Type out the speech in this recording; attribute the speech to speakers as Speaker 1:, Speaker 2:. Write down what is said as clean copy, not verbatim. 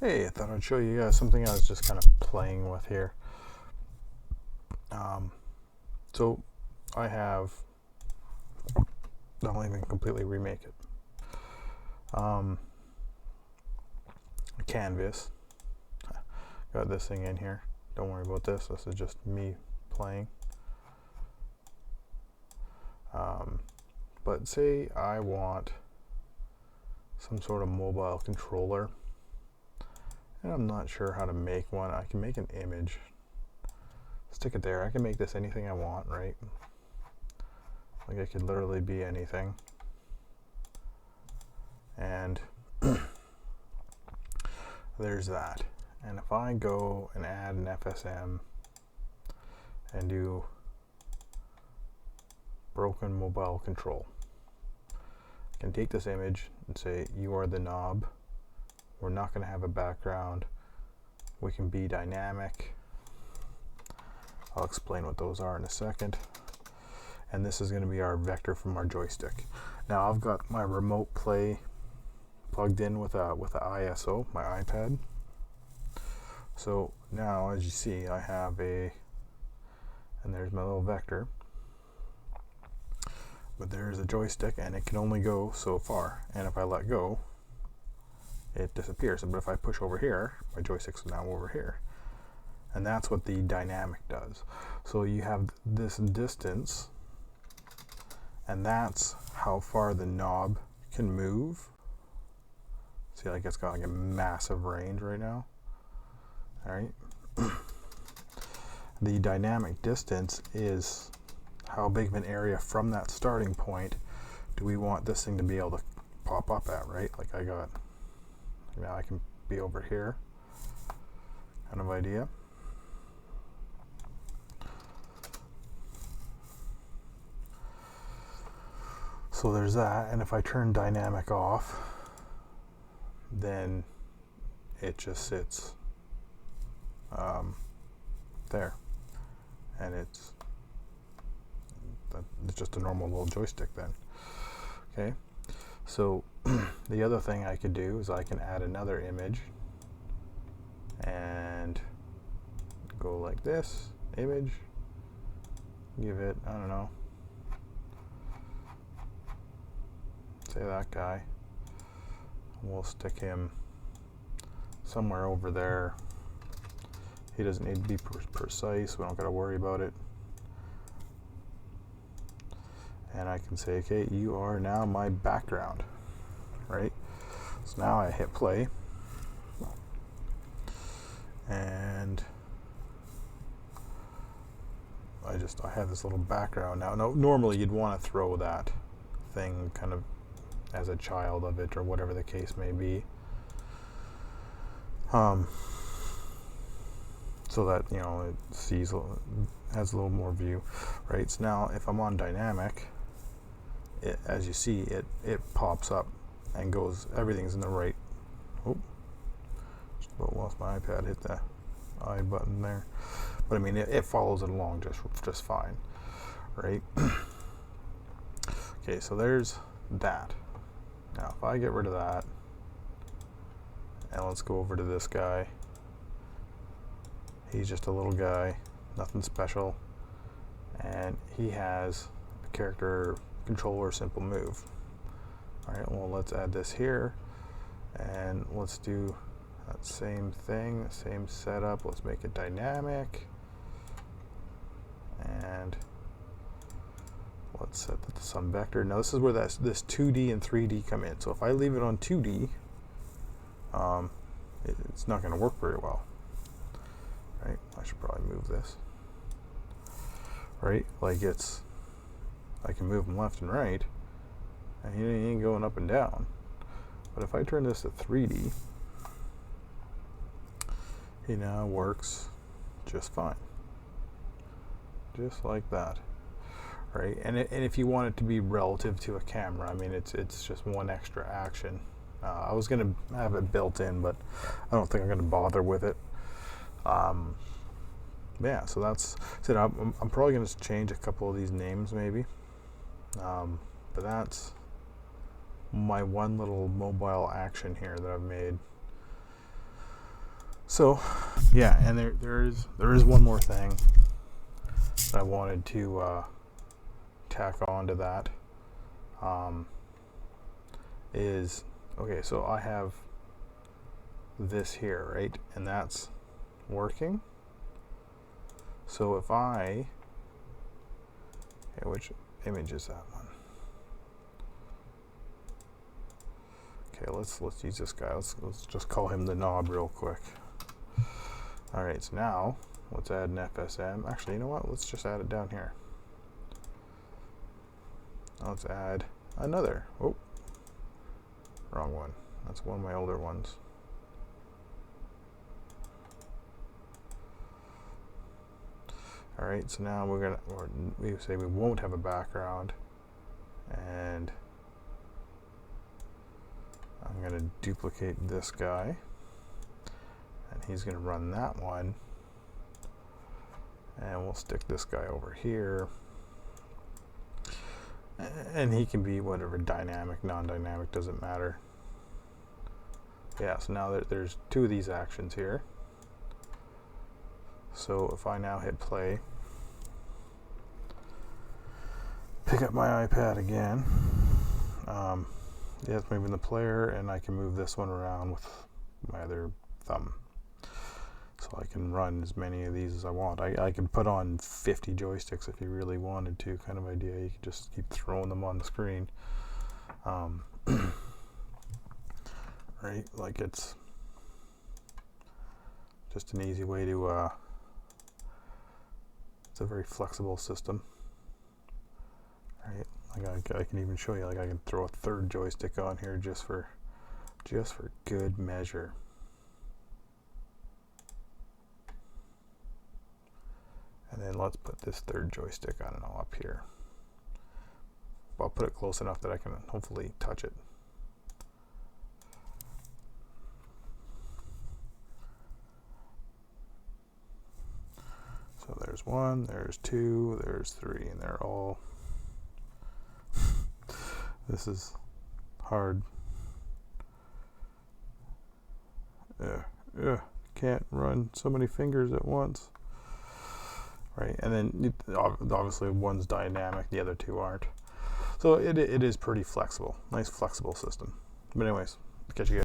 Speaker 1: Hey, I thought I'd show you guys something I was just kind of playing with here. Um, so I have, I'll even completely remake it. A canvas. Got this thing in here. Don't worry about this. This is just me playing. But say I want some sort of mobile controller, and I'm not sure how to make one. I can make an image, stick it there. I can make this anything I want, right? Like it could literally be anything. And there's that. And if I go and add an FSM and do broken mobile control, I can take this image and say you are the knob. We're not going to have a background. We can be dynamic. I'll explain what those are in a second. And this is going to be our vector from our joystick. Now I've got my remote play plugged in with a ISO, my iPad. So now, as you see, I have and there's my little vector. But there's a joystick, and it can only go so far. And if I let go, it disappears. But if I push over here, my joystick's now over here. And that's what the dynamic does. So you have this distance, and that's how far the knob can move. See, like it's got like a massive range right now. All right. The dynamic distance is how big of an area from that starting point do we want this thing to be able to pop up at, right? Like now I can be over here, kind of idea. So there's that, and if I turn dynamic off, then it just sits there, and it's just a normal little joystick then. Okay, so the other thing I could do is I can add another image and go like this, image, give it, I don't know, say that guy. We'll stick him somewhere over there. He doesn't need to be precise. We don't got to worry about it. And I can say, okay, you are now my background, right? So now I hit play, and I have this little background now. Now, normally you'd want to throw that thing kind of as a child of it, or whatever the case may be, so that it has a little more view, right? So now if I'm on dynamic, as you see, it pops up and goes, everything's in the right. Oh, just about lost my iPad, hit the I button there. But I mean, it follows it along just fine, right? Okay, so there's that. Now if I get rid of that, and let's go over to this guy. He's just a little guy, nothing special, and he has a character controller simple move. Alright, well, let's add this here, and let's do that same thing, same setup. Let's make it dynamic, and let's set that to some vector. Now this is where this 2D and 3D come in. So if I leave it on 2D, it's not going to work very well. Right? I should probably move this. Right? Like I can move them left and right, and he ain't going up and down. But if I turn this to 3D, he now works just fine. Just like that. Right? And if you want it to be relative to a camera, I mean, it's just one extra action. I was going to have it built in, but I don't think I'm going to bother with it. Yeah, so that's it. I'm probably going to change a couple of these names maybe. But that's my one little mobile action here that I've made. So, yeah, and there is one more thing that I wanted to tack on to that. Is okay. So I have this here, right, and that's working. So if I, okay, which image is that one? Okay, let's use this guy. Let's just call him the knob real quick. All right, so now let's add an FSM. Actually, you know what? Let's just add it down here. Let's add another. Oh, wrong one. That's one of my older ones. All right, so now we say we won't have a background, and I'm gonna duplicate this guy, and he's gonna run that one, and we'll stick this guy over here, and he can be whatever, dynamic, non-dynamic, doesn't matter. Yeah, so now there's two of these actions here. So if I now hit play, pick up my iPad again, yeah, it's moving the player, and I can move this one around with my other thumb. So I can run as many of these as I want. I can put on 50 joysticks if you really wanted to, kind of idea. You can just keep throwing them on the screen. Right, like it's just an easy way to, it's a very flexible system. Right, like I can even show you, like I can throw a third joystick on here just for good measure. And then let's put this third joystick, I don't know, up here. I'll put it close enough that I can hopefully touch it. So there's one, there's two, there's three, and they're all, this is hard. Can't run so many fingers at once. Right, and then obviously one's dynamic, the other two aren't. So it is pretty flexible, nice flexible system. But anyways, catch you guys.